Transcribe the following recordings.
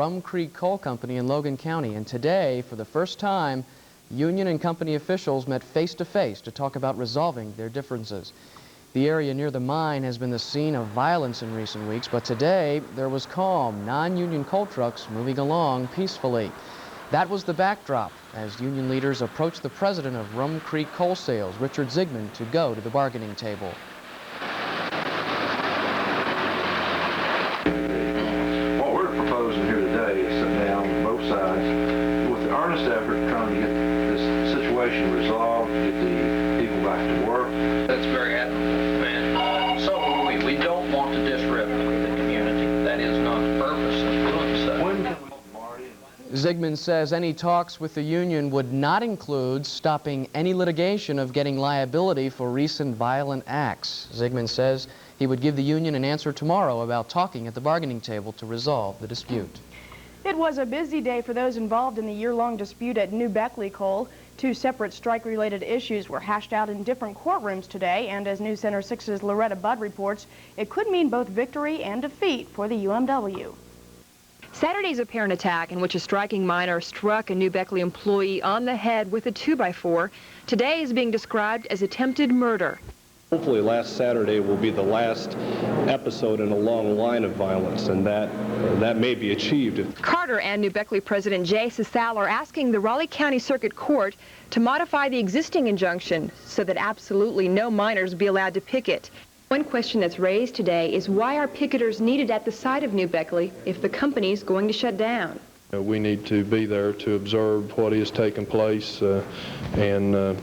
Rum Creek Coal Company in Logan County, and today, for the first time, union and company officials met face-to-face to talk about resolving their differences. The area near the mine has been the scene of violence in recent weeks, but today there was calm, non-union coal trucks moving along peacefully. That was the backdrop as union leaders approached the president of Rum Creek Coal Sales, Richard Zigman, to go to the bargaining table. Effort trying to get this situation resolved, get the people back to work. That's very admirable, and so are we. We don't want to disrupt the community. That is not the purpose of doing so. Zigman says any talks with the union would not include stopping any litigation of getting liability for recent violent acts. Zigman says he would give the union an answer tomorrow about talking at the bargaining table to resolve the dispute. It was a busy day for those involved in the year-long dispute at New Beckley Coal. Two separate strike-related issues were hashed out in different courtrooms today, and as News Center 6's Loretta Budd reports, it could mean both victory and defeat for the UMW. Saturday's apparent attack, in which a striking miner struck a New Beckley employee on the head with a 2x4, today is being described as attempted murder. Hopefully last Saturday will be the last episode in a long line of violence, and that may be achieved. Carter and New Beckley President Jay Sisal are asking the Raleigh County Circuit Court to modify the existing injunction so that absolutely no miners be allowed to picket. One question that's raised today is why are picketers needed at the site of New Beckley if the company's going to shut down? We need to be there to observe what is taking place and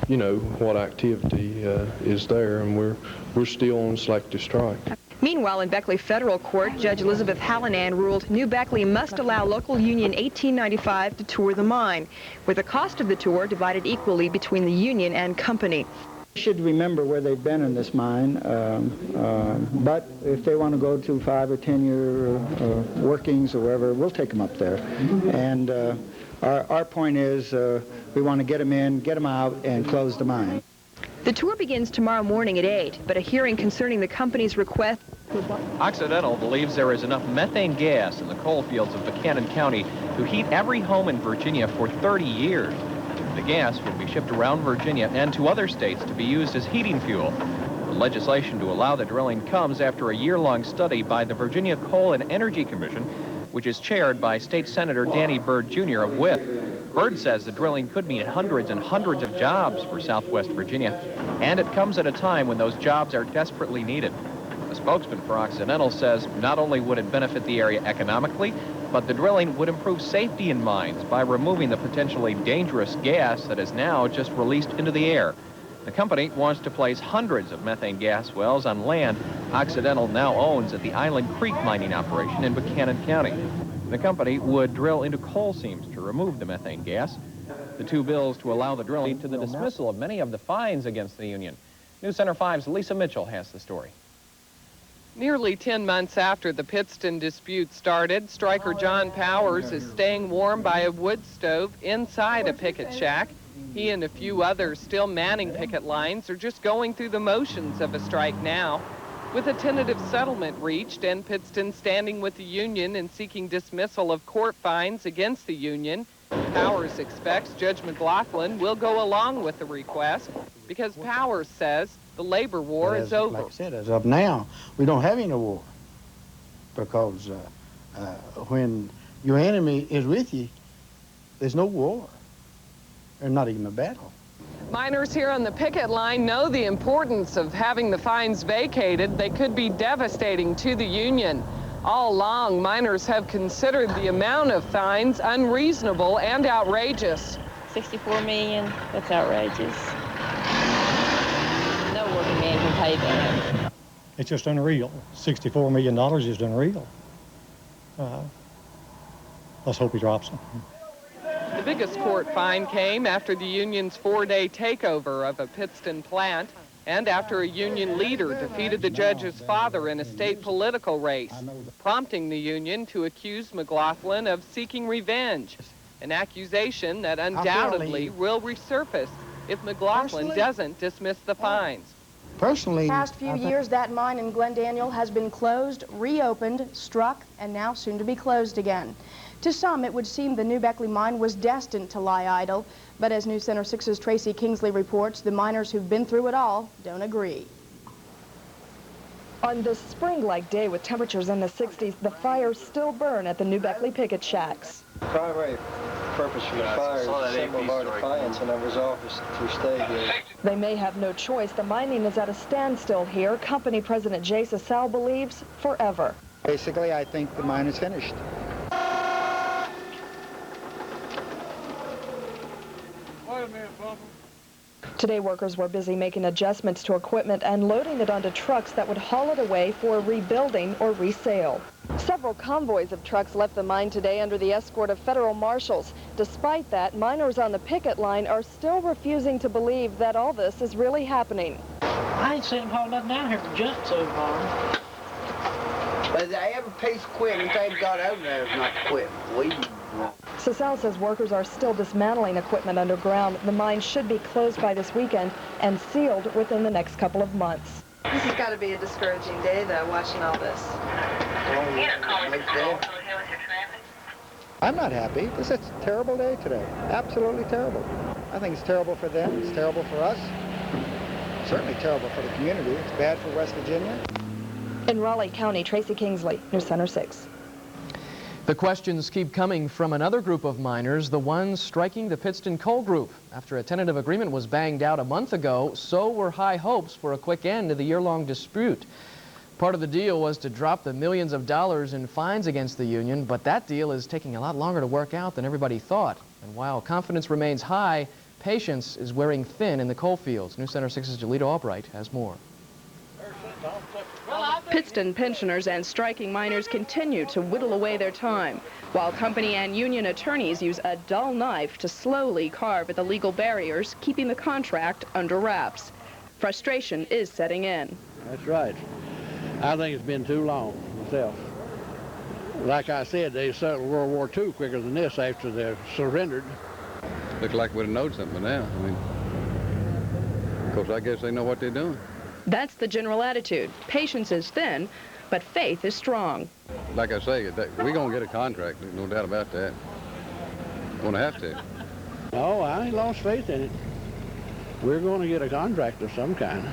you know, what activity is there, and we're still on selective strike. Meanwhile, in Beckley Federal Court, Judge Elizabeth Hallinan ruled New Beckley must allow Local Union 1895 to tour the mine, with the cost of the tour divided equally between the union and company. They should remember where they've been in this mine, but if they want to go to 5 or 10-year workings or wherever, we'll take them up there. And our point is we want to get them in, get them out, and close the mine. The tour begins tomorrow morning at 8, but a hearing concerning the company's request. Occidental believes there is enough methane gas in the coal fields of Buchanan County to heat every home in Virginia for 30 years. The gas would be shipped around Virginia and to other states to be used as heating fuel. The legislation to allow the drilling comes after a year-long study by the Virginia Coal and Energy Commission, which is chaired by State Senator Danny Byrd Jr. of WIP. Byrd says the drilling could mean hundreds and hundreds of jobs for Southwest Virginia, and it comes at a time when those jobs are desperately needed. A spokesman for Occidental says not only would it benefit the area economically, but the drilling would improve safety in mines by removing the potentially dangerous gas that is now just released into the air. The company wants to place hundreds of methane gas wells on land Occidental now owns at the Island Creek mining operation in Buchanan County. The company would drill into coal seams to remove the methane gas. The two bills to allow the drilling to the dismissal of many of the fines against the union. News Center 5's Lisa Mitchell has the story. Nearly 10 months after the Pittston dispute started, striker John Powers is staying warm by a wood stove inside a picket shack. He and a few others still manning picket lines are just going through the motions of a strike now. With a tentative settlement reached and Pittston standing with the union and seeking dismissal of court fines against the union, Powers expects Judge McLaughlin will go along with the request because Powers says the labor war is over. Like I said, as of now, we don't have any war because when your enemy is with you, there's no war. There's not even a battle. Miners here on the picket line know the importance of having the fines vacated. They could be devastating to the union. All along, miners have considered the amount of fines unreasonable and outrageous. $64 million, that's outrageous. No working man can pay that. It's just unreal. $64 million is unreal. Let's hope he drops them. The biggest court fine came after the union's 4-day takeover of a Pittston plant and after a union leader defeated the judge's father in a state political race, prompting the union to accuse McLaughlin of seeking revenge, an accusation that undoubtedly will resurface if McLaughlin doesn't dismiss the fines. Personally, past few years, that mine in Glendaniel has been closed, reopened, struck, and now soon to be closed again. To some, it would seem the New Beckley mine was destined to lie idle, but as News Center 6's Tracy Kingsley reports, the miners who've been through it all don't agree. On this spring-like day with temperatures in the 60s, the fires still burn at the New Beckley picket shacks. The primary purpose for the fire is a symbol of our defiance and our resolve to stay here. They may have no choice. The mining is at a standstill here. Company President Jay Sassal believes forever. basically, I think the mine is finished. Today, workers were busy making adjustments to equipment and loading it onto trucks that would haul it away for rebuilding or resale. Several convoys of trucks left the mine today under the escort of federal marshals. Despite that, miners on the picket line are still refusing to believe that all this is really happening. I ain't seen them haul nothing down here for junk so far. But every piece of equipment they've got over there is not equipment. Sassal says workers are still dismantling equipment underground. The mine should be closed by this weekend and sealed within the next couple of months. This has got to be a discouraging day, though, watching all this. I'm not happy. This is a terrible day today. Absolutely terrible. I think it's terrible for them. It's terrible for us. Certainly terrible for the community. It's bad for West Virginia. In Raleigh County, Tracy Kingsley, News Center 6. The questions keep coming from another group of miners, the ones striking the Pittston Coal Group. After a tentative agreement was banged out a month ago, so were high hopes for a quick end to the year-long dispute. Part of the deal was to drop the millions of dollars in fines against the union, but that deal is taking a lot longer to work out than everybody thought. And while confidence remains high, patience is wearing thin in the coal fields. News Center 6's Jolita Albright has more. Pittston pensioners and striking miners continue to whittle away their time, while company and union attorneys use a dull knife to slowly carve at the legal barriers, keeping the contract under wraps. Frustration is setting in. That's right. I think it's been too long myself. Like I said, they settled World War II quicker than this after they surrendered. Looks like we'd have known something now. I mean, of course, I guess they know what they're doing. That's the general attitude. Patience is thin, but faith is strong. Like I say, we're going to get a contract. There's no doubt about that. Going to have to. No, I ain't lost faith in it. We're going to get a contract of some kind,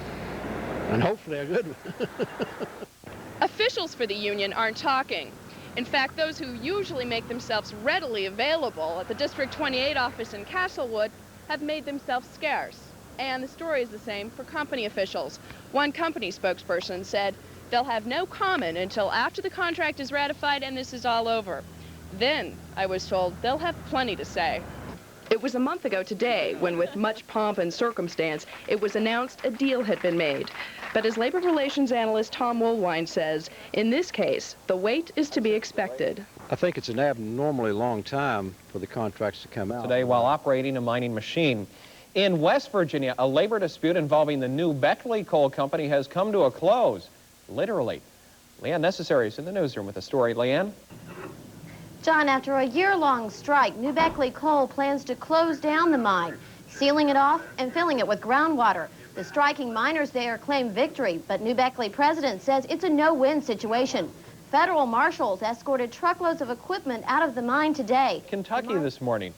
and hopefully a good one. Officials for the union aren't talking. In fact, those who usually make themselves readily available at the District 28 office in Castlewood have made themselves scarce. And the story is the same for company officials. One company spokesperson said they'll have no comment until after the contract is ratified and this is all over. Then, I was told, they'll have plenty to say. It was a month ago today when, with much pomp and circumstance, it was announced a deal had been made. But as labor relations analyst Tom Woolwine says, in this case, the wait is to be expected. I think it's an abnormally long time for the contracts to come out. Today, while operating a mining machine. In West Virginia, a labor dispute involving the New Beckley Coal Company has come to a close, literally. Leanne Necessary is in the newsroom with the story. Leanne? John, after a year-long strike, New Beckley Coal plans to close down the mine, sealing it off and filling it with groundwater. The striking miners there claim victory, but New Beckley president says it's a no-win situation. Federal marshals escorted truckloads of equipment out of the mine today. Kentucky this morning.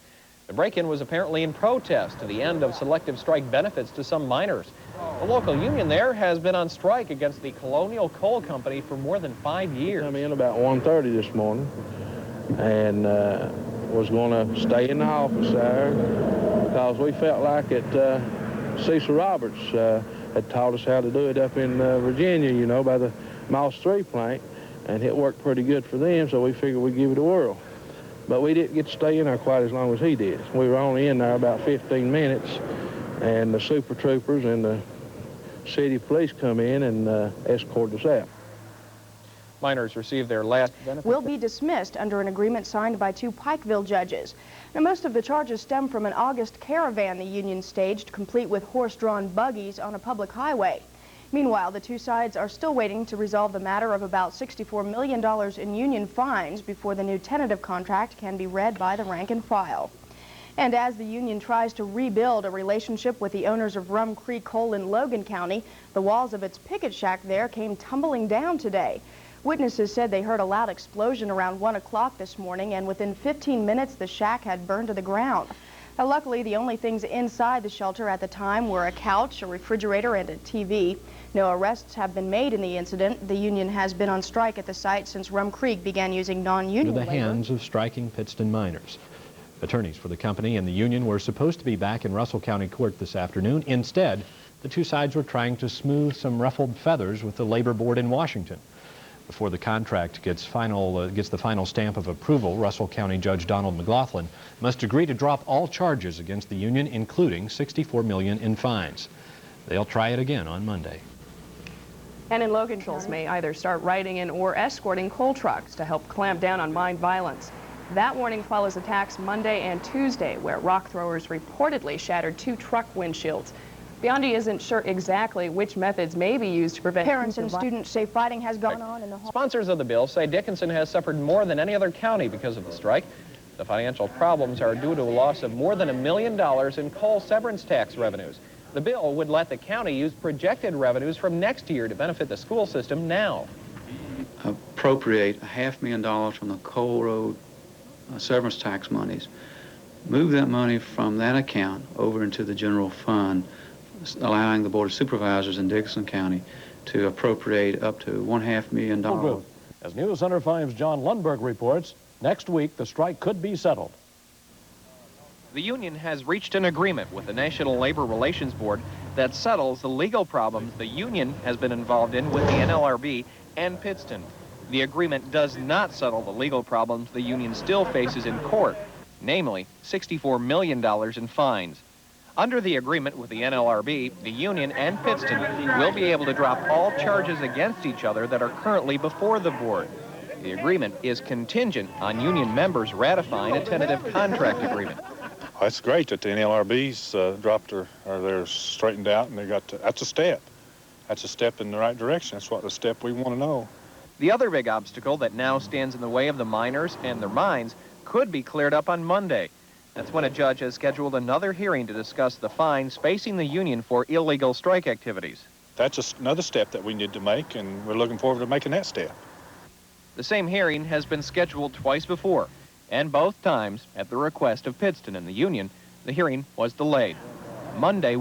The break-in was apparently in protest to the end of selective strike benefits to some miners. The local union there has been on strike against the Colonial Coal Company for more than 5 years. I came in about 1:30 this morning and was going to stay in the office there because we felt like Cecil Roberts had taught us how to do it up in Virginia, you know, by the Moss 3 plant, and it worked pretty good for them, so we figured we'd give it a whirl. But we didn't get to stay in there quite as long as he did. We were only in there about 15 minutes, and the super troopers and the city police come in and escorted us out. Miners received their last benefit. Will be dismissed under an agreement signed by 2 Pikeville judges. Now, most of the charges stem from an August caravan the union staged, complete with horse-drawn buggies on a public highway. Meanwhile, the 2 sides are still waiting to resolve the matter of about $64 million in union fines before the new tentative contract can be read by the rank and file. And as the union tries to rebuild a relationship with the owners of Rum Creek Coal in Logan County, the walls of its picket shack there came tumbling down today. Witnesses said they heard a loud explosion around 1 o'clock this morning, and within 15 minutes the shack had burned to the ground. Now, luckily, the only things inside the shelter at the time were a couch, a refrigerator, and a TV. No arrests have been made in the incident. The union has been on strike at the site since Rum Creek began using non-union labor. Into the hands of striking Pittston miners. Attorneys for the company and the union were supposed to be back in Russell County Court this afternoon. Instead, the two sides were trying to smooth some ruffled feathers with the labor board in Washington. Before the contract gets the final stamp of approval, Russell County Judge Donald McLaughlin must agree to drop all charges against the union, including $64 million in fines. They'll try it again on Monday. And in Logan, officials may either start writing in or escorting coal trucks to help clamp down on mine violence. That warning follows attacks Monday and Tuesday, where rock throwers reportedly shattered 2 truck windshields. Biondi isn't sure exactly which methods may be used to prevent... Parents and students say fighting has gone on in the... Sponsors of the bill say Dickinson has suffered more than any other county because of the strike. The financial problems are due to a loss of more than $1 million in coal severance tax revenues. The bill would let the county use projected revenues from next year to benefit the school system now. Appropriate $500,000 from the coal road severance tax monies, move that money from that account over into the general fund, allowing the Board of Supervisors in Dickinson County to appropriate up to $1.5 million. As News Center 5's John Lundberg reports, next week the strike could be settled. The union has reached an agreement with the National Labor Relations Board that settles the legal problems the union has been involved in with the NLRB and Pittston. The agreement does not settle the legal problems the union still faces in court, namely $64 million in fines. Under the agreement with the NLRB, the union and Pittston will be able to drop all charges against each other that are currently before the board. The agreement is contingent on union members ratifying a tentative contract agreement. Well, it's great that the NLRB's dropped they're straightened out, and that's a step. That's a step in the right direction. That's what the step we want to know. The other big obstacle that now stands in the way of the miners and their mines could be cleared up on Monday. That's when a judge has scheduled another hearing to discuss the fines facing the union for illegal strike activities. That's another step that we need to make, and we're looking forward to making that step. The same hearing has been scheduled twice before, and both times, at the request of Pittston and the union, the hearing was delayed. Monday